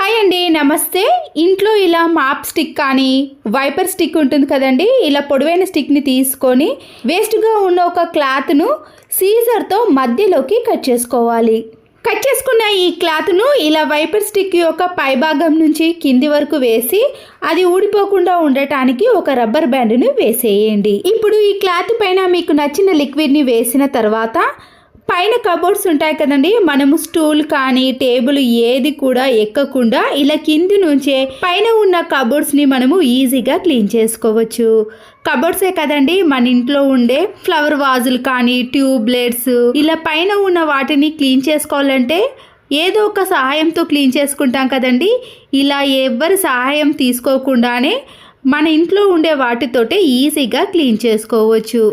Hi అండి, నమస్తే. ఇంట్లో ఇలా మాప్ స్టిక్ కానీ వైపర్ స్టిక్ ఉంటుంది కదండి, ఇలా పొడవైన స్టిక్ని తీసుకొని వేస్ట్గా ఉన్న ఒక క్లాత్ను సీజర్తో మధ్యలోకి కట్ చేసుకోవాలి. కట్ చేసుకున్న ఈ క్లాత్ను ఇలా వైపర్ స్టిక్ యొక్క పైభాగం నుంచి కింది వరకు వేసి అది ఊడిపోకుండా ఉండటానికి ఒక రబ్బర్ బ్యాండ్ను వేసేయండి. ఇప్పుడు ఈ క్లాత్ పైన మీకు నచ్చిన లిక్విడ్ని వేసిన తర్వాత పైన కబోర్డ్స్ ఉంటాయి కదండి, మనము స్టూల్ కానీ టేబుల్ ఏది కూడా ఎక్కకుండా ఇలా కింది నుంచే పైన ఉన్న కబోర్డ్స్ని మనము ఈజీగా క్లీన్ చేసుకోవచ్చు. కబోర్డ్సే కదండి, మన ఇంట్లో ఉండే ఫ్లవర్ వాజులు కానీ ట్యూబ్లైట్స్ ఇలా పైన ఉన్న వాటిని క్లీన్ చేసుకోవాలంటే ఏదో ఒక సహాయంతో క్లీన్ చేసుకుంటాం కదండి. ఇలా ఎవరి సహాయం తీసుకోకుండానే మన ఇంట్లో ఉండే వాటితోటే ఈజీగా క్లీన్ చేసుకోవచ్చు.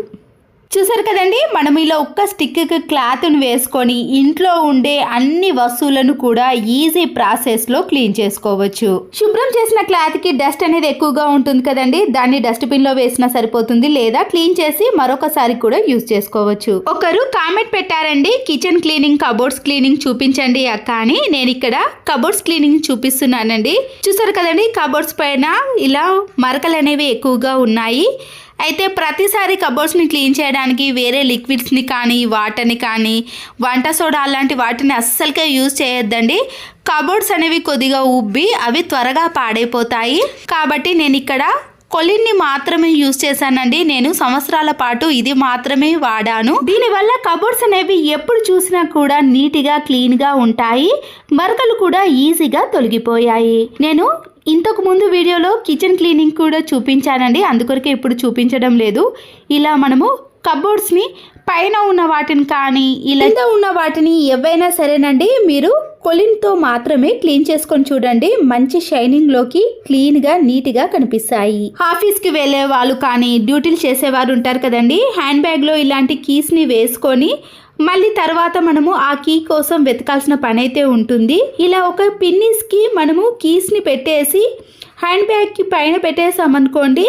చూసారు కదండి, మనం ఇలా ఒక్క స్టిక్కి క్లాత్ను వేసుకొని ఇంట్లో ఉండే అన్ని వస్తువులను కూడా ఈజీ ప్రాసెస్లో క్లీన్ చేసుకోవచ్చు. శుభ్రం చేసిన క్లాత్కి డస్ట్ అనేది ఎక్కువగా ఉంటుంది కదండి, దాన్ని డస్ట్బిన్లో వేసినా సరిపోతుంది, లేదా క్లీన్ చేసి మరొకసారి కూడా యూజ్ చేసుకోవచ్చు. ఒకరు కామెంట్ పెట్టారండి, కిచెన్ క్లీనింగ్ కబోర్డ్స్ క్లీనింగ్ చూపించండి అక్క అని. నేను ఇక్కడ కబోర్డ్స్ క్లీనింగ్ చూపిస్తున్నానండి. చూసారు కదండి, కబోర్డ్స్ పైన ఇలా మరకలు అనేవి ఎక్కువగా ఉన్నాయి. అయితే ప్రతిసారి కబోర్డ్స్ని క్లీన్ చేయడానికి వేరే లిక్విడ్స్ని కానీ వాటర్ని కానీ వంట సోడా అలాంటి వాటిని అస్సలుకే యూజ్ చేయొద్దండి. కబోర్డ్స్ అనేవి కొద్దిగా ఉబ్బి అవి త్వరగా పాడైపోతాయి. కాబట్టి నేను ఇక్కడ కొలిన్ని మాత్రమే యూజ్ చేశానండి. నేను సంవత్సరాల పాటు ఇది మాత్రమే వాడాను. దీనివల్ల కబోర్డ్స్ అనేవి ఎప్పుడు చూసినా కూడా నీట్గా క్లీన్గా ఉంటాయి. మరకలు కూడా ఈజీగా తొలగిపోయాయి. నేను ఇంతకు ముందు వీడియోలో కిచెన్ క్లీనింగ్ కూడా చూపించానండి, అందుకొరకే ఇప్పుడు చూపించడం లేదు. ఇలా మనము కబోర్డ్స్ని పైన ఉన్న వాటిని కానీ ఇలా ఉన్న వాటిని ఏవైనా సరేనండి, మీరు కొలిన్తో మాత్రమే క్లీన్ చేసుకొని చూడండి. మంచి షైనింగ్లోకి క్లీన్గా నీట్గా కనిపిస్తాయి. ఆఫీస్కి వెళ్ళే వాళ్ళు కానీ డ్యూటీలు చేసేవారు ఉంటారు కదండి, హ్యాండ్ బ్యాగ్లో ఇలాంటి కీస్ని వేసుకొని మళ్ళీ తర్వాత మనము ఆ కీ కోసం వెతకాల్సిన పని అయితే ఉంటుంది. ఇలా ఒక పిన్నిస్కి మనము కీస్ని పెట్టేసి హ్యాండ్ బ్యాగ్కి పైన పెట్టేసామనుకోండి,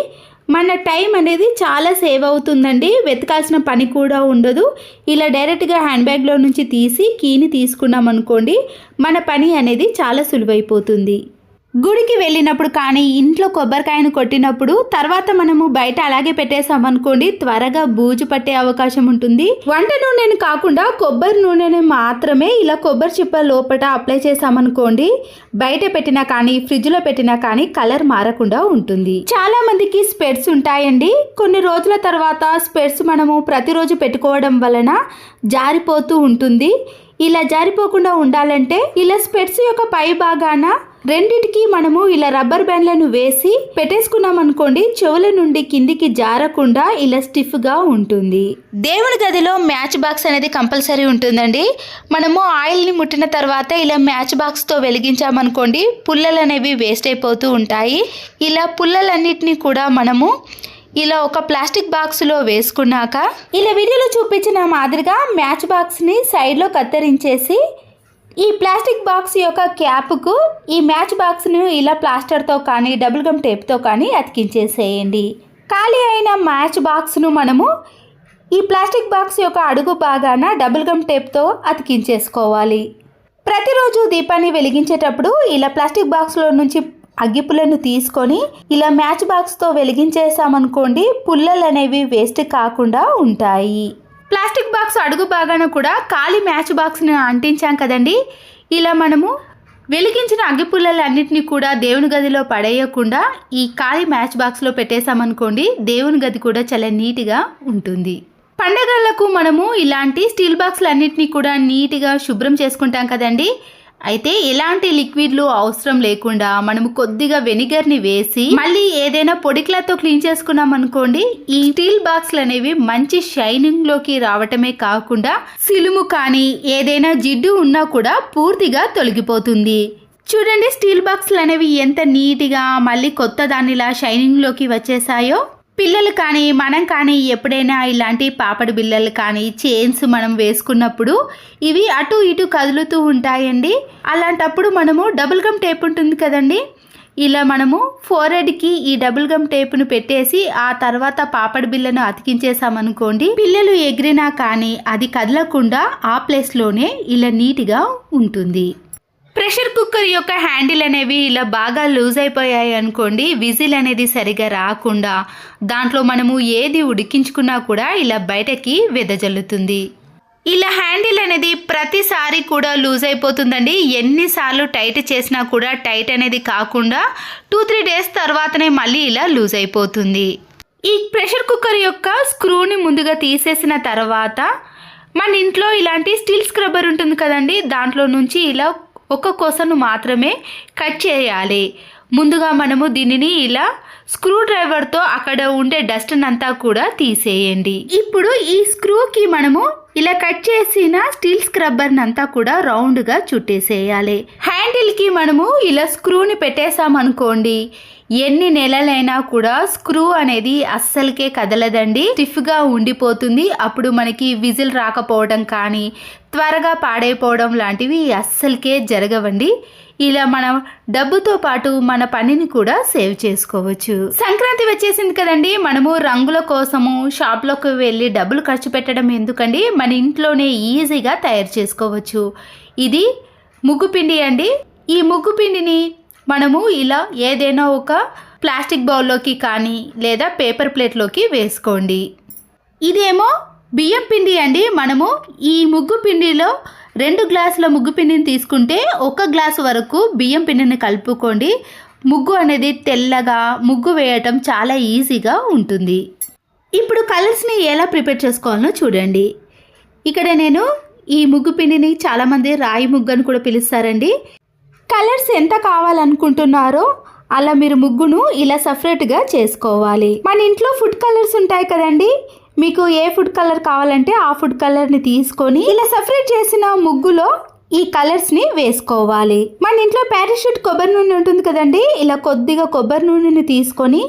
మన టైం అనేది చాలా సేవ్ అవుతుందండి. వెతకాల్సిన పని కూడా ఉండదు. ఇలా డైరెక్ట్గా హ్యాండ్ బ్యాగ్లో నుంచి తీసి కీని తీసుకున్నాం అనుకోండి, మన పని అనేది చాలా సులువైపోతుంది. గుడికి వెళ్ళినప్పుడు కానీ ఇంట్లో కొబ్బరికాయను కొట్టినప్పుడు తర్వాత మనము బయట అలాగే పెట్టేసామనుకోండి, త్వరగా బూజు పట్టే అవకాశం ఉంటుంది. వంట నూనెను కాకుండా కొబ్బరి నూనెని మాత్రమే ఇలా కొబ్బరి చిప్ప లోపల అప్లై చేసామనుకోండి, బయట పెట్టినా కానీ ఫ్రిడ్జ్లో పెట్టినా కానీ కలర్ మారకుండా ఉంటుంది. చాలా మందికి స్పెట్స్ ఉంటాయండి. కొన్ని రోజుల తర్వాత స్పెట్స్ మనము ప్రతిరోజు పెట్టుకోవడం వలన జారిపోతూ ఉంటుంది. ఇలా జారిపోకుండా ఉండాలంటే ఇలా స్పెట్స్ యొక్క పై భాగాన రెండిటికి మనము ఇలా రబ్బర్ బ్యాండ్లను వేసి పెట్టేసుకున్నాం అనుకోండి, చెవుల నుండి కిందికి జారకుండా ఇలా స్టిఫ్గా ఉంటుంది. దేవుడి గదిలో మ్యాచ్ బాక్స్ అనేది కంపల్సరీ ఉంటుందండి. మనము ఆయిల్ని ముట్టిన తర్వాత ఇలా మ్యాచ్ బాక్స్తో వెలిగించామనుకోండి, పుల్లలు అనేవి వేస్ట్ అయిపోతూ ఉంటాయి. ఇలా పుల్లలన్నిటినీ కూడా మనము ఇలా ఒక ప్లాస్టిక్ బాక్స్లో వేసుకున్నాక ఇలా వీడియోలో చూపించిన మాదిరిగా మ్యాచ్ బాక్స్ని సైడ్లో కత్తిరించేసి ఈ ప్లాస్టిక్ బాక్స్ యొక్క క్యాప్కు ఈ మ్యాచ్ బాక్స్ను ఇలా ప్లాస్టర్తో కానీ డబుల్ గమ్ టేప్తో కానీ అతికించేసేయండి. ఖాళీ అయిన మ్యాచ్ బాక్స్ను మనము ఈ ప్లాస్టిక్ బాక్స్ యొక్క అడుగు భాగాన డబుల్ గమ్ టేప్తో అతికించేసుకోవాలి. ప్రతిరోజు దీపాన్ని వెలిగించేటప్పుడు ఇలా ప్లాస్టిక్ బాక్స్లో నుంచి అగ్గిపుల్లను తీసుకొని ఇలా మ్యాచ్ బాక్స్తో వెలిగించేసామనుకోండి, పుల్లలు అనేవి వేస్ట్ కాకుండా ఉంటాయి. ప్లాస్టిక్ బాక్స్ అడుగు భాగాన కూడా ఖాళీ మ్యాచ్ బాక్స్ని అంటించాం కదండి, ఇలా మనము వెలిగించిన అగ్గిపుల్లలన్నింటినీ కూడా దేవుని గదిలో పడేయకుండా ఈ ఖాళీ మ్యాచ్ బాక్స్లో పెట్టేసామనుకోండి, దేవుని గది కూడా చాలా నీట్గా ఉంటుంది. పండగలకు మనము ఇలాంటి స్టీల్ బాక్స్లు అన్నింటినీ కూడా నీట్గా శుభ్రం చేసుకుంటాం కదండి. అయితే ఎలాంటి లిక్విడ్లు అవసరం లేకుండా మనము కొద్దిగా వెనిగర్ని వేసి మళ్ళీ ఏదైనా పొడిక్లతో క్లీన్ చేసుకున్నాం అనుకోండి, ఈ స్టీల్ బాక్స్లు అనేవి మంచి షైనింగ్ లోకి రావటమే కాకుండా సిలుము కానీ ఏదైనా జిడ్డు ఉన్నా కూడా పూర్తిగా తొలగిపోతుంది. చూడండి, స్టీల్ బాక్స్లు అనేవి ఎంత నీట్గా మళ్ళీ కొత్త దానిలా షైనింగ్ లోకి వచ్చేసాయో. పిల్లలు కానీ మనం కానీ ఎప్పుడైనా ఇలాంటి పాపడి బిళ్ళలు కానీ చైన్స్ మనం వేసుకున్నప్పుడు ఇవి అటు ఇటు కదులుతూ ఉంటాయండి. అలాంటప్పుడు మనము డబుల్ గమ్ టేప్ ఉంటుంది కదండి, ఇలా మనము ఫోర్హెడ్కి ఈ డబుల్ గమ్ టేప్ను పెట్టేసి ఆ తర్వాత పాపడి బిళ్ళను అతికించేసామనుకోండి, పిల్లలు ఎగిరినా కానీ అది కదలకుండా ఆ ప్లేస్లోనే ఇలా నీట్గా ఉంటుంది. ప్రెషర్ కుక్కర్ యొక్క హ్యాండిల్ అనేవి ఇలా బాగా లూజ్ అయిపోయాయి అనుకోండి, విజిల్ అనేది సరిగా రాకుండా దాంట్లో మనము ఏది ఉడికించుకున్నా కూడా ఇలా బయటకి వెదజల్లుతుంది. ఇలా హ్యాండిల్ అనేది ప్రతిసారి కూడా లూజ్ అయిపోతుందండి. ఎన్నిసార్లు టైట్ చేసినా కూడా టైట్ అనేది కాకుండా 2-3 డేస్ తర్వాతనే మళ్ళీ ఇలా లూజ్ అయిపోతుంది. ఈ ప్రెషర్ కుక్కర్ యొక్క స్క్రూని ముందుగా తీసేసిన తర్వాత మన ఇంట్లో ఇలాంటి స్టీల్ స్క్రబ్బర్ ఉంటుంది కదండి, దాంట్లో నుంచి ఇలా ఒక కొసను మాత్రమే కట్ చేయాలి. ముందుగా మనము దీనిని ఇలా స్క్రూ డ్రైవర్తో అక్కడ ఉండే డస్ట్ అంతా కూడా తీసేయండి. ఇప్పుడు ఈ స్క్రూకి మనము ఇలా కట్ చేసిన స్టీల్ స్క్రబ్బర్ అంతా కూడా రౌండ్గా చుట్టేసేయాలి. హ్యాండిల్కి మనము ఇలా స్క్రూని పెట్టేసామనుకోండి, ఎన్ని నెలలైనా కూడా స్క్రూ అనేది అస్సలకే కదలదండి, స్టిఫ్గా ఉండిపోతుంది. అప్పుడు మనకి విజిల్ రాకపోవడం కానీ త్వరగా పాడైపోవడం లాంటివి అస్సలకే జరగవండి. ఇలా మనం డబ్బుతో పాటు మన పనిని కూడా సేవ్ చేసుకోవచ్చు. సంక్రాంతి వచ్చేసింది కదండి, మనము రంగుల కోసము షాప్లోకి వెళ్ళి డబ్బులు ఖర్చు పెట్టడం ఎందుకండి, మన ఇంట్లోనే ఈజీగా తయారు చేసుకోవచ్చు. ఇది ముగ్గు పిండి అండి. ఈ ముగ్గు పిండిని మనము ఇలా ఏదైనా ఒక ప్లాస్టిక్ బౌల్లోకి కానీ లేదా పేపర్ ప్లేట్లోకి వేసుకోండి. ఇదేమో బియ్యం పిండి అండి. మనము ఈ ముగ్గు పిండిలో 2 గ్లాసుల ముగ్గు పిండిని తీసుకుంటే 1 గ్లాసు వరకు బియ్యం పిండిని కలుపుకోండి. ముగ్గు అనేది తెల్లగా ముగ్గు వేయటం చాలా ఈజీగా ఉంటుంది. ఇప్పుడు కలర్స్ని ఎలా ప్రిపేర్ చేసుకోవాలో చూడండి. ఇక్కడ నేను ఈ ముగ్గు పిండిని చాలామంది రాయి ముగ్గు అని కూడా పిలుస్తారండి. కలర్స్ ఎంత కావాలనుకుంటున్నారో అలా మీరు ముగ్గును ఇలా సపరేట్గా చేసుకోవాలి. మన ఇంట్లో ఫుడ్ కలర్స్ ఉంటాయి కదండి, మీకు ఏ ఫుడ్ కలర్ కావాలంటే ఆ ఫుడ్ కలర్ని తీసుకొని ఇలా సపరేట్ చేసిన ముగ్గులో ఈ కలర్స్ని వేసుకోవాలి. మన ఇంట్లో పారాషూట్ కొబ్బరి నూనె ఉంటుంది కదండి, ఇలా కొద్దిగా కొబ్బరి నూనెని తీసుకొని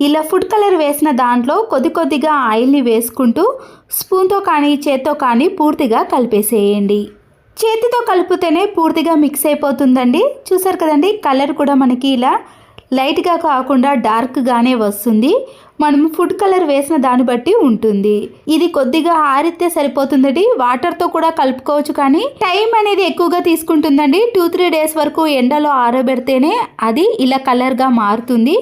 ఇలా ఫుడ్ కలర్ వేసిన దాంట్లో కొద్దిగా ఆయిల్ని వేసుకుంటూ స్పూన్తో కానీ చేత్తో కానీ పూర్తిగా కలిపేసేయండి. చేతితో కలిపితేనే పూర్తిగా మిక్స్ అయిపోతుందండి. చూసారు కదండి, కలర్ కూడా మనకి ఇలా లైట్గా కాకుండా డార్క్గానే వస్తుంది. మనం ఫుడ్ కలర్ వేసిన దాన్ని బట్టి ఉంటుంది. ఇది కొద్దిగా ఆరితే సరిపోతుందండి. వాటర్తో కూడా కలుపుకోవచ్చు, కానీ టైం అనేది ఎక్కువగా తీసుకుంటుందండి. 2-3 డేస్ వరకు ఎండలో ఆరబెడితేనే అది ఇలా కలర్గా మారుతుంది.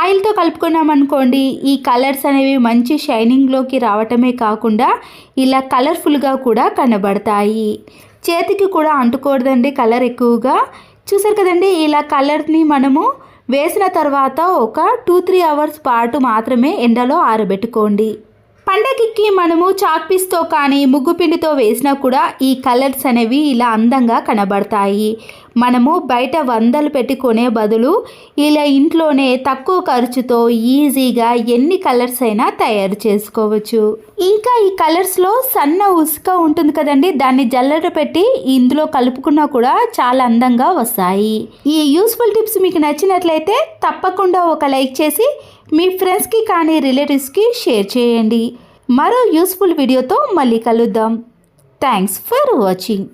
ఆయిల్తో కలుపుకున్నామనుకోండి, ఈ కలర్స్ అనేవి మంచి షైనింగ్లోకి రావటమే కాకుండా ఇలా కలర్ఫుల్గా కూడా కనబడతాయి. చేతికి కూడా అంటుకూడదండి కలర్ ఎక్కువగా. చూసారు కదండి, ఇలా కలర్ని మనము వేసిన తర్వాత ఒక 2-3 అవర్స్ పాటు మాత్రమే ఎండలో ఆరబెట్టుకోండి. పండగకి మనము చాక్ పీస్తో కానీ ముగ్గు పిండితో వేసినా కూడా ఈ కలర్స్ అనేవి ఇలా అందంగా కనబడతాయి. మనము బయట 100లు పెట్టి కొనే బదులు ఇలా ఇంట్లోనే తక్కువ ఖర్చుతో ఈజీగా ఎన్ని కలర్స్ అయినా తయారు చేసుకోవచ్చు. ఇంకా ఈ కలర్స్లో సన్న ఉసుక ఉంటుంది కదండి, దాన్ని జల్లెడ పెట్టి ఇందులో కలుపుకున్నా కూడా చాలా అందంగా వస్తాయి. ఈ యూస్ఫుల్ టిప్స్ మీకు నచ్చినట్లయితే తప్పకుండా ఒక లైక్ చేసి మీ ఫ్రెండ్స్కి కానీ రిలేటివ్స్కి షేర్ చేయండి. మరో యూస్ఫుల్ వీడియోతో మళ్ళీ కలుద్దాం. Thanks for watching.